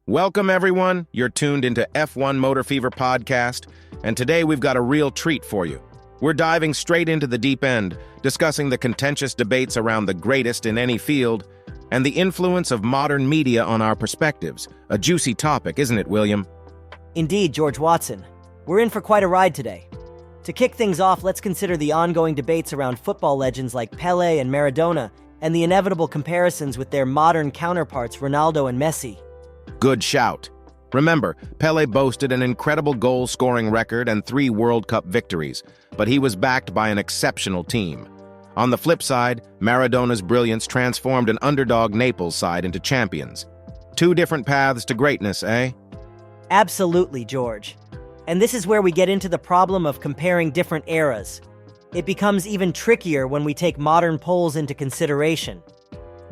Welcome, everyone. You're tuned into F1 Motor Fever podcast, and today we've got a real treat for you. We're diving straight into the deep end, discussing the contentious debates around the greatest in any field and the influence of modern media on our perspectives. A juicy topic, isn't it, William? Indeed, George Watson. We're in for quite a ride today. To kick things off, let's consider the ongoing debates around football legends like Pelé and Maradona and the inevitable comparisons with their modern counterparts Ronaldo and Messi. Good shout. Remember, Pelé boasted an incredible goal-scoring record and 3 World Cup victories, but he was backed by an exceptional team. On the flip side, Maradona's brilliance transformed an underdog Naples side into champions. 2 different paths to greatness, eh? Absolutely, George. And this is where we get into the problem of comparing different eras. It becomes even trickier when we take modern polls into consideration.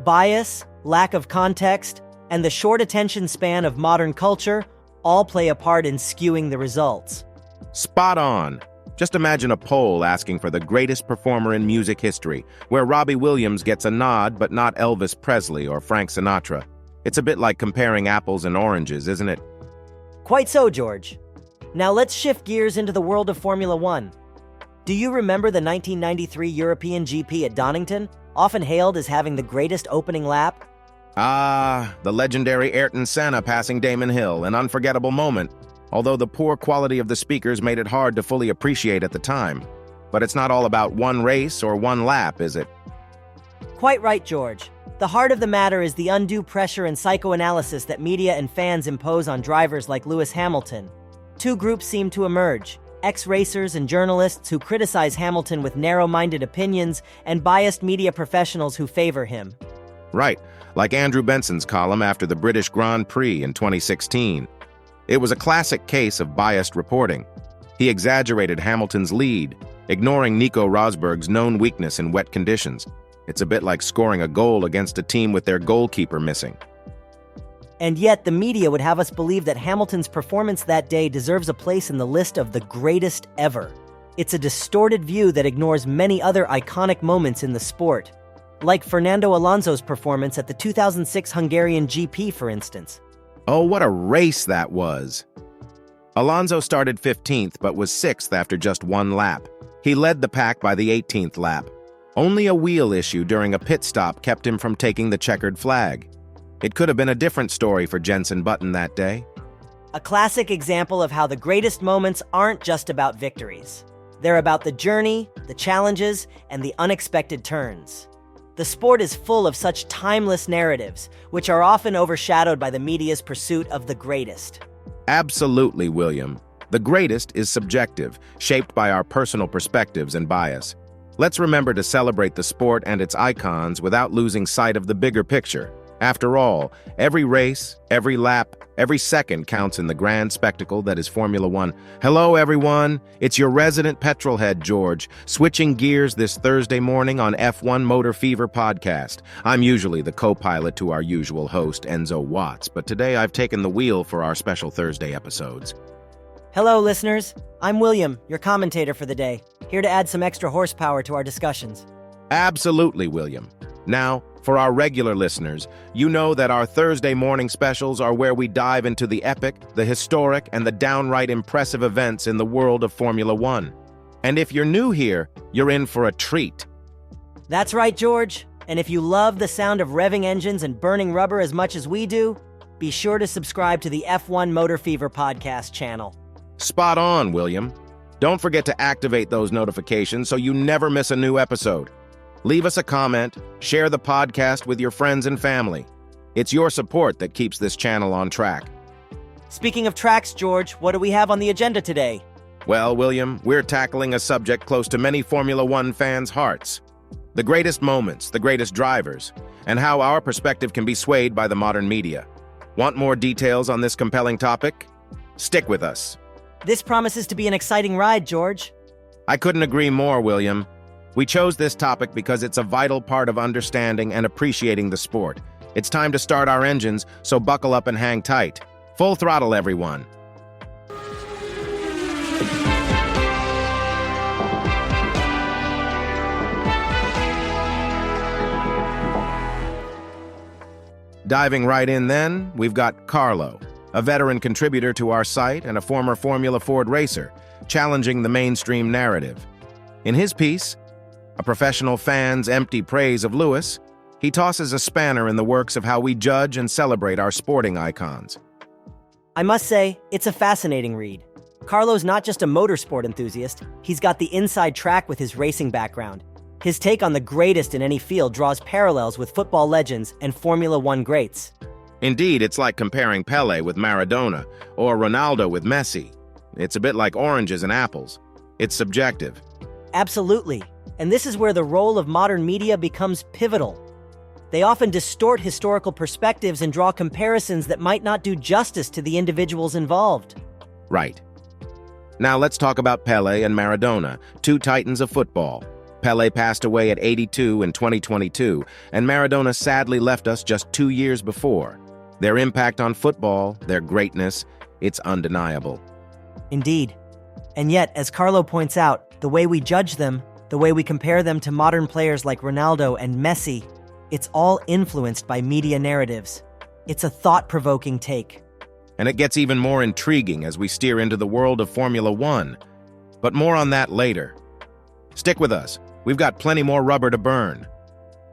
Bias, lack of context, and the short attention span of modern culture all play a part in skewing the results. Spot on. Just imagine a poll asking for the greatest performer in music history, where Robbie Williams gets a nod but not Elvis Presley or Frank Sinatra. It's a bit like comparing apples and oranges, isn't it? Quite so, George. Now let's shift gears into the world of Formula One. Do you remember the 1993 European GP at Donington, often hailed as having the greatest opening lap? Ah, the legendary Ayrton Senna passing Damon Hill, an unforgettable moment, although the poor quality of the speakers made it hard to fully appreciate at the time. But it's not all about one race or one lap, is it? Quite right, George. The heart of the matter is the undue pressure and psychoanalysis that media and fans impose on drivers like Lewis Hamilton. 2 groups seem to emerge: ex-racers and journalists who criticize Hamilton with narrow-minded opinions, and biased media professionals who favor him. Right, like Andrew Benson's column after the British Grand Prix in 2016. It was a classic case of biased reporting. He exaggerated Hamilton's lead, ignoring Nico Rosberg's known weakness in wet conditions. It's a bit like scoring a goal against a team with their goalkeeper missing. And yet, the media would have us believe that Hamilton's performance that day deserves a place in the list of the greatest ever. It's a distorted view that ignores many other iconic moments in the sport, like Fernando Alonso's performance at the 2006 Hungarian GP, for instance. Oh, what a race that was! Alonso started 15th but was 6th after just 1 lap. He led the pack by the 18th lap. Only a wheel issue during a pit stop kept him from taking the checkered flag. It could have been a different story for Jenson Button that day. A classic example of how the greatest moments aren't just about victories. They're about the journey, the challenges, and the unexpected turns. The sport is full of such timeless narratives, which are often overshadowed by the media's pursuit of the greatest. Absolutely, William. The greatest is subjective, shaped by our personal perspectives and bias. Let's remember to celebrate the sport and its icons without losing sight of the bigger picture. After all, every race, every lap, every second counts in the grand spectacle that is Formula One. Hello, everyone. It's your resident petrolhead, George, switching gears this Thursday morning on F1 Motor Fever podcast. I'm usually the co-pilot to our usual host, Enzo Watts, but today I've taken the wheel for our special Thursday episodes. Hello, listeners. I'm William, your commentator for the day, here to add some extra horsepower to our discussions. Absolutely, William. Now, for our regular listeners, you know that our Thursday morning specials are where we dive into the epic, the historic, and the downright impressive events in the world of Formula One. And if you're new here, you're in for a treat. That's right, George. And if you love the sound of revving engines and burning rubber as much as we do, be sure to subscribe to the F1 Motor Fever podcast channel. Spot on, William. Don't forget to activate those notifications so you never miss a new episode. Leave us a comment, share the podcast with your friends and family. It's your support that keeps this channel on track. Speaking of tracks, George, what do we have on the agenda today? Well, William, we're tackling a subject close to many Formula One fans' hearts. The greatest moments, the greatest drivers, and how our perspective can be swayed by the modern media. Want more details on this compelling topic? Stick with us. This promises to be an exciting ride, George. I couldn't agree more, William. We chose this topic because it's a vital part of understanding and appreciating the sport. It's time to start our engines, so buckle up and hang tight. Full throttle, everyone. Diving right in then, we've got Carlo, a veteran contributor to our site and a former Formula Ford racer, challenging the mainstream narrative. In his piece, A Professional Fan's Empty Praise of Lewis, he tosses a spanner in the works of how we judge and celebrate our sporting icons. I must say, it's a fascinating read. Carlo's not just a motorsport enthusiast, he's got the inside track with his racing background. His take on the greatest in any field draws parallels with football legends and Formula One greats. Indeed, it's like comparing Pelé with Maradona or Ronaldo with Messi. It's a bit like oranges and apples. It's subjective. Absolutely. And this is where the role of modern media becomes pivotal. They often distort historical perspectives and draw comparisons that might not do justice to the individuals involved. Right. Now let's talk about Pelé and Maradona, two titans of football. Pelé passed away at 82 in 2022, and Maradona sadly left us just 2 years before. Their impact on football, their greatness, it's undeniable. Indeed. And yet, as Carlo points out, the way we judge them, the way we compare them to modern players like Ronaldo and Messi, it's all influenced by media narratives. It's a thought-provoking take. And it gets even more intriguing as we steer into the world of Formula One. But more on that later. Stick with us. We've got plenty more rubber to burn.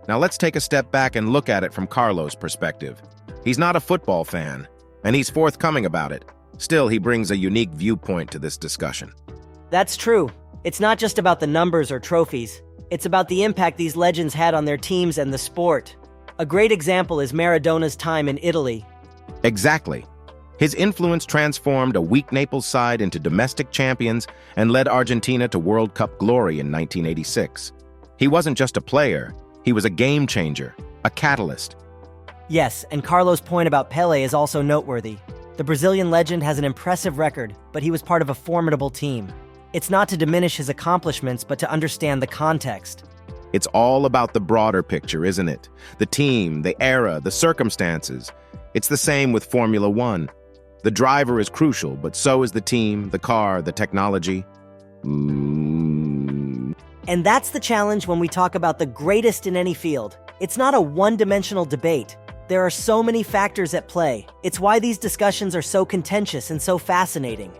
Now let's take a step back and look at it from Carlo's perspective. He's not a football fan, and he's forthcoming about it. Still, he brings a unique viewpoint to this discussion. That's true. It's not just about the numbers or trophies. It's about the impact these legends had on their teams and the sport. A great example is Maradona's time in Italy. Exactly. His influence transformed a weak Naples side into domestic champions and led Argentina to World Cup glory in 1986. He wasn't just a player, he was a game changer, a catalyst. Yes, and Carlo's point about Pelé is also noteworthy. The Brazilian legend has an impressive record, but he was part of a formidable team. It's not to diminish his accomplishments, but to understand the context. It's all about the broader picture, isn't it? The team, the era, the circumstances. It's the same with Formula One. The driver is crucial, but so is the team, the car, the technology. And that's the challenge when we talk about the greatest in any field. It's not a one-dimensional debate. There are so many factors at play. It's why these discussions are so contentious and so fascinating.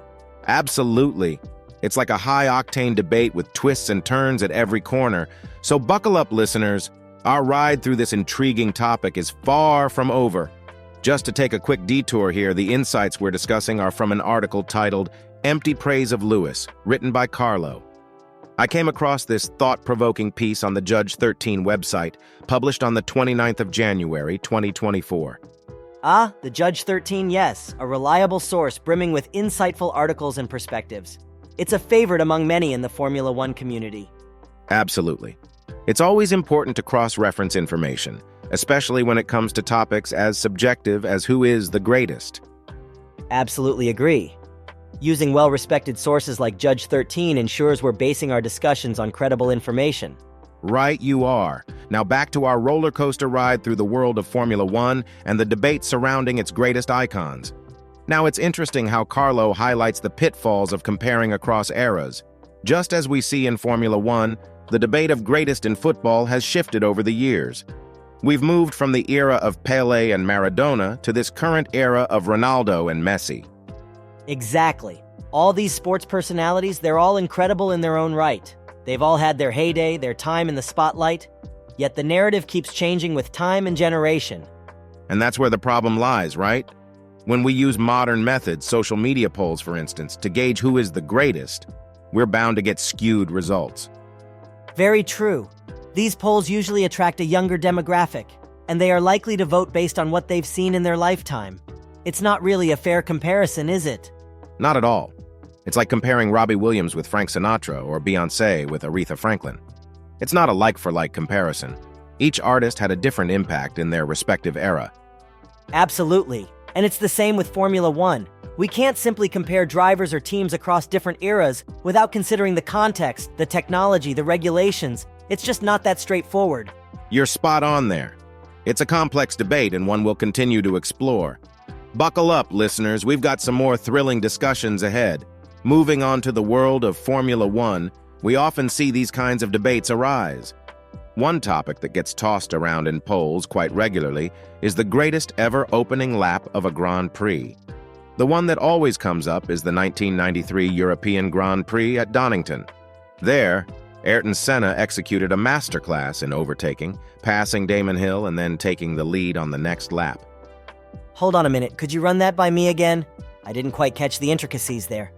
Absolutely. It's like a high-octane debate with twists and turns at every corner. So buckle up, listeners. Our ride through this intriguing topic is far from over. Just to take a quick detour here, the insights we're discussing are from an article titled Empty Praise of Lewis, written by Carlo. I came across this thought-provoking piece on the Judge 13 website, published on the 29th of January, 2024. Ah, the Judge 13, yes, a reliable source brimming with insightful articles and perspectives. It's a favorite among many in the Formula One community. Absolutely. It's always important to cross-reference information, especially when it comes to topics as subjective as who is the greatest. Absolutely agree. Using well-respected sources like Judge 13 ensures we're basing our discussions on credible information. Right you are. Now back to our roller coaster ride through the world of Formula One and the debate surrounding its greatest icons. Now it's interesting how Carlo highlights the pitfalls of comparing across eras. Just as we see in Formula One, the debate of greatest in football has shifted over the years. We've moved from the era of Pelé and Maradona to this current era of Ronaldo and Messi. Exactly. All these sports personalities, they're all incredible in their own right. They've all had their heyday, their time in the spotlight, yet the narrative keeps changing with time and generation. And that's where the problem lies, right? When we use modern methods, social media polls for instance, to gauge who is the greatest, we're bound to get skewed results. Very true. These polls usually attract a younger demographic, and they are likely to vote based on what they've seen in their lifetime. It's not really a fair comparison, is it? Not at all. It's like comparing Robbie Williams with Frank Sinatra or Beyoncé with Aretha Franklin. It's not a like-for-like comparison. Each artist had a different impact in their respective era. Absolutely. And it's the same with Formula One. We can't simply compare drivers or teams across different eras without considering the context, the technology, the regulations. It's just not that straightforward. You're spot on there. It's a complex debate and one we'll continue to explore. Buckle up, listeners. We've got some more thrilling discussions ahead. Moving on to the world of Formula One, we often see these kinds of debates arise. One topic that gets tossed around in polls quite regularly is the greatest ever opening lap of a Grand Prix. The one that always comes up is the 1993 European Grand Prix at Donington. There, Ayrton Senna executed a masterclass in overtaking, passing Damon Hill and then taking the lead on the next lap. Hold on a minute, could you run that by me again? I didn't quite catch the intricacies there.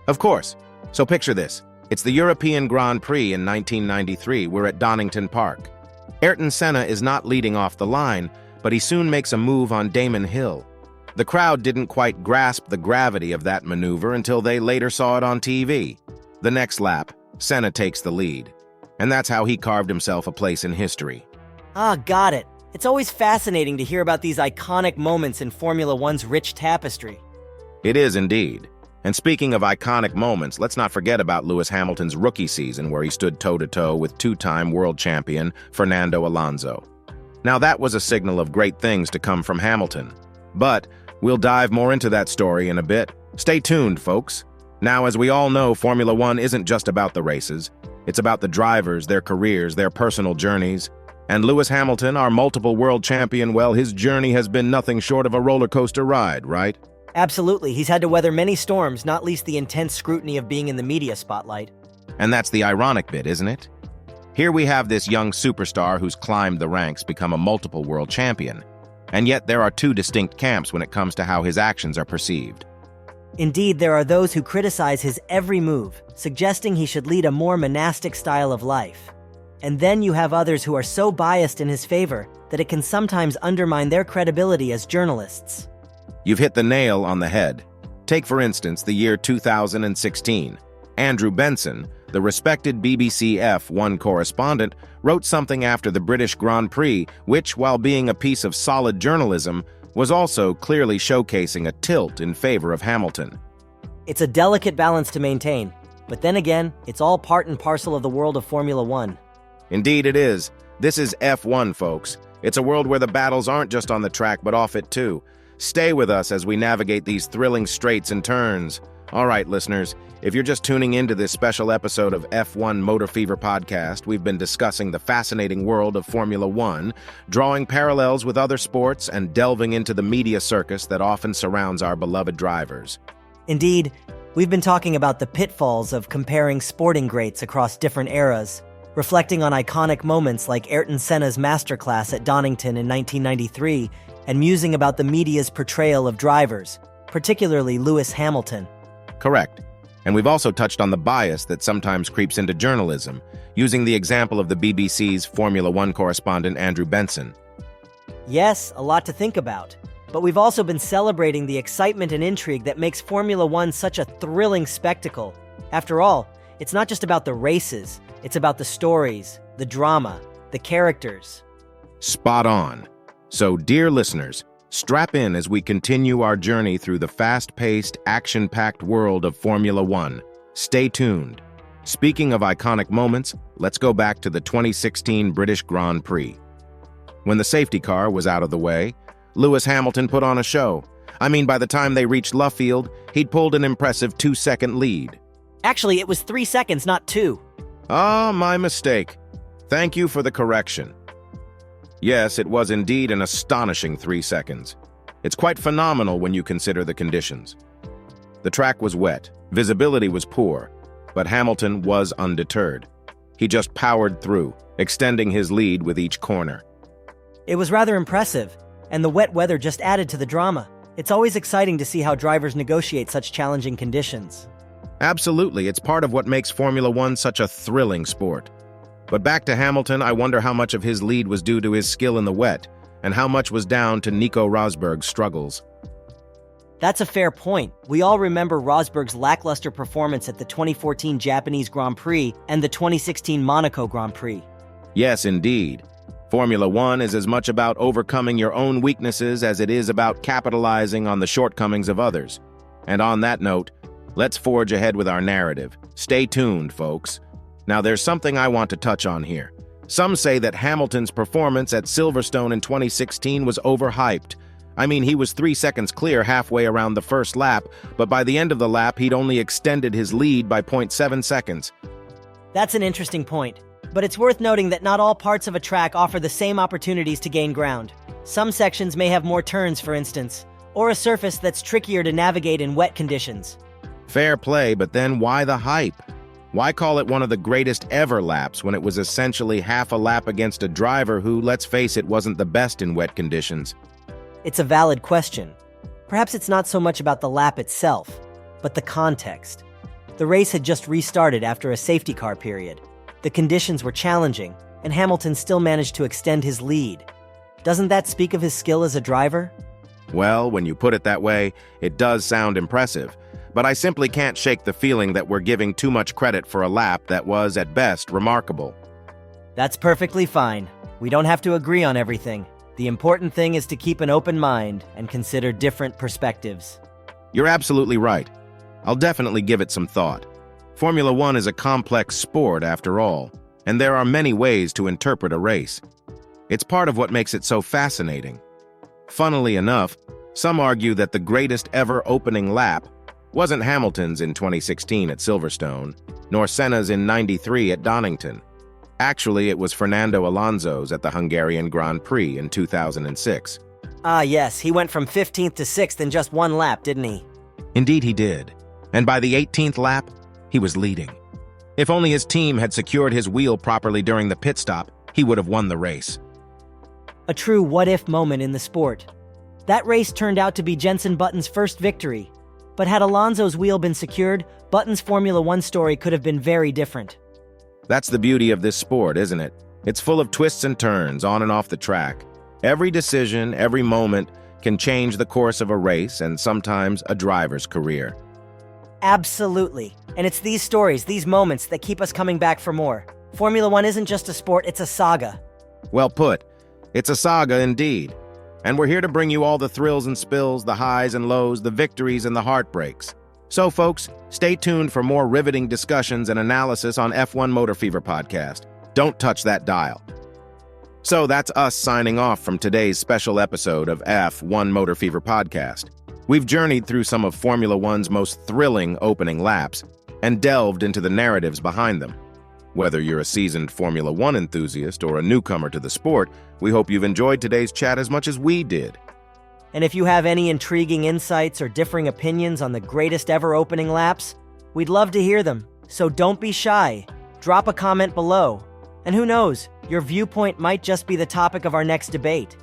Of course. So picture this. It's the European Grand Prix in 1993. We're at Donington Park. Ayrton Senna is not leading off the line, but he soon makes a move on Damon Hill. The crowd didn't quite grasp the gravity of that maneuver until they later saw it on TV. The next lap, Senna takes the lead. And that's how he carved himself a place in history. Ah, got it. It's always fascinating to hear about these iconic moments in Formula One's rich tapestry. It is indeed. And speaking of iconic moments, let's not forget about Lewis Hamilton's rookie season where he stood toe-to-toe with two-time world champion Fernando Alonso. Now that was a signal of great things to come from Hamilton. But we'll dive more into that story in a bit. Stay tuned, folks. Now, as we all know, Formula One isn't just about the races. It's about the drivers, their careers, their personal journeys. And Lewis Hamilton, our multiple world champion, well, his journey has been nothing short of a roller coaster ride, right? Absolutely. He's had to weather many storms, not least the intense scrutiny of being in the media spotlight. And that's the ironic bit, isn't it? Here we have this young superstar who's climbed the ranks, become a multiple world champion. And yet there are two distinct camps when it comes to how his actions are perceived. Indeed, there are those who criticize his every move, suggesting he should lead a more monastic style of life. And then you have others who are so biased in his favor that it can sometimes undermine their credibility as journalists. You've hit the nail on the head. Take, for instance, the year 2016. Andrew Benson, the respected BBC F1 correspondent, wrote something after the British Grand Prix, which, while being a piece of solid journalism, was also clearly showcasing a tilt in favor of Hamilton. It's a delicate balance to maintain, but then again, it's all part and parcel of the world of Formula One. Indeed it is. This is F1, folks. It's a world where the battles aren't just on the track, but off it too. Stay with us as we navigate these thrilling straights and turns. All right, listeners, if you're just tuning into this special episode of F1 Motor Fever podcast, we've been discussing the fascinating world of Formula One, drawing parallels with other sports and delving into the media circus that often surrounds our beloved drivers. Indeed, we've been talking about the pitfalls of comparing sporting greats across different eras, reflecting on iconic moments like Ayrton Senna's masterclass at Donington in 1993, and musing about the media's portrayal of drivers, particularly Lewis Hamilton. Correct. And we've also touched on the bias that sometimes creeps into journalism, using the example of the BBC's Formula One correspondent Andrew Benson. Yes, a lot to think about. But we've also been celebrating the excitement and intrigue that makes Formula One such a thrilling spectacle. After all, it's not just about the races, it's about the stories, the drama, the characters. Spot on. So, dear listeners, strap in as we continue our journey through the fast-paced, action-packed world of Formula One. Stay tuned. Speaking of iconic moments, let's go back to the 2016 British Grand Prix. When the safety car was out of the way, Lewis Hamilton put on a show. I mean, by the time they reached Luffield, he'd pulled an impressive 2-second lead. Actually, it was 3 seconds, not 2. Ah, my mistake. Thank you for the correction. Yes, it was indeed an astonishing 3 seconds. It's quite phenomenal when you consider the conditions. The track was wet, visibility was poor, but Hamilton was undeterred. He just powered through, extending his lead with each corner. It was rather impressive, and the wet weather just added to the drama. It's always exciting to see how drivers negotiate such challenging conditions. Absolutely, it's part of what makes Formula One such a thrilling sport. But back to Hamilton, I wonder how much of his lead was due to his skill in the wet, and how much was down to Nico Rosberg's struggles. That's a fair point. We all remember Rosberg's lackluster performance at the 2014 Japanese Grand Prix and the 2016 Monaco Grand Prix. Yes, indeed. Formula One is as much about overcoming your own weaknesses as it is about capitalizing on the shortcomings of others. And on that note, let's forge ahead with our narrative. Stay tuned, folks. Now, there's something I want to touch on here. Some say that Hamilton's performance at Silverstone in 2016 was overhyped. I mean, he was 3 seconds clear halfway around the first lap, but by the end of the lap, he'd only extended his lead by 0.7 seconds. That's an interesting point. But it's worth noting that not all parts of a track offer the same opportunities to gain ground. Some sections may have more turns, for instance, or a surface that's trickier to navigate in wet conditions. Fair play, but then why the hype? Why call it one of the greatest ever laps when it was essentially half a lap against a driver who, let's face it, wasn't the best in wet conditions? It's a valid question. Perhaps it's not so much about the lap itself, but the context. The race had just restarted after a safety car period. The conditions were challenging, and Hamilton still managed to extend his lead. Doesn't that speak of his skill as a driver? Well, when you put it that way, it does sound impressive. But I simply can't shake the feeling that we're giving too much credit for a lap that was, at best, remarkable. That's perfectly fine. We don't have to agree on everything. The important thing is to keep an open mind and consider different perspectives. You're absolutely right. I'll definitely give it some thought. Formula One is a complex sport, after all, and there are many ways to interpret a race. It's part of what makes it so fascinating. Funnily enough, some argue that the greatest ever opening lap wasn't Hamilton's in 2016 at Silverstone, nor Senna's in '93 at Donington. Actually, it was Fernando Alonso's at the Hungarian Grand Prix in 2006. Ah, yes, he went from 15th to 6th in just one lap, didn't he? Indeed he did. And by the 18th lap, he was leading. If only his team had secured his wheel properly during the pit stop, he would have won the race. A true what-if moment in the sport. That race turned out to be Jenson Button's first victory. But had Alonso's wheel been secured, Button's Formula One story could have been very different. That's the beauty of this sport, isn't it? It's full of twists and turns on and off the track. Every decision, every moment can change the course of a race and sometimes a driver's career. Absolutely. And it's these stories, these moments that keep us coming back for more. Formula One isn't just a sport, it's a saga. Well put. It's a saga indeed. And we're here to bring you all the thrills and spills, the highs and lows, the victories and the heartbreaks. So, folks, stay tuned for more riveting discussions and analysis on F1 Motor Fever podcast. Don't touch that dial. So that's us signing off from today's special episode of F1 Motor Fever podcast. We've journeyed through some of Formula One's most thrilling opening laps and delved into the narratives behind them. Whether you're a seasoned Formula One enthusiast or a newcomer to the sport, we hope you've enjoyed today's chat as much as we did. And if you have any intriguing insights or differing opinions on the greatest ever opening laps, we'd love to hear them. So don't be shy. Drop a comment below. And who knows, your viewpoint might just be the topic of our next debate.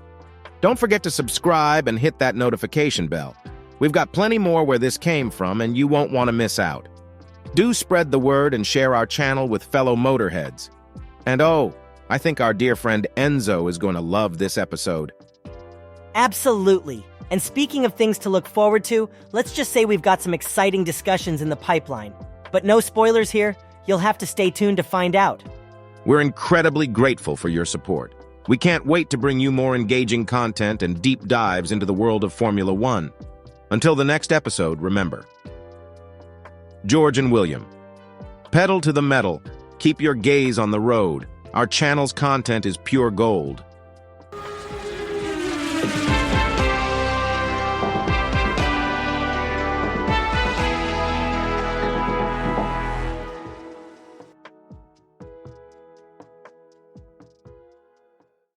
Don't forget to subscribe and hit that notification bell. We've got plenty more where this came from, and you won't want to miss out. Do spread the word and share our channel with fellow motorheads. And oh, I think our dear friend Enzo is going to love this episode. Absolutely. And speaking of things to look forward to, let's just say we've got some exciting discussions in the pipeline. But no spoilers here, you'll have to stay tuned to find out. We're incredibly grateful for your support. We can't wait to bring you more engaging content and deep dives into the world of Formula One. Until the next episode, remember, George and William, pedal to the metal, keep your gaze on the road. Our channel's content is pure gold.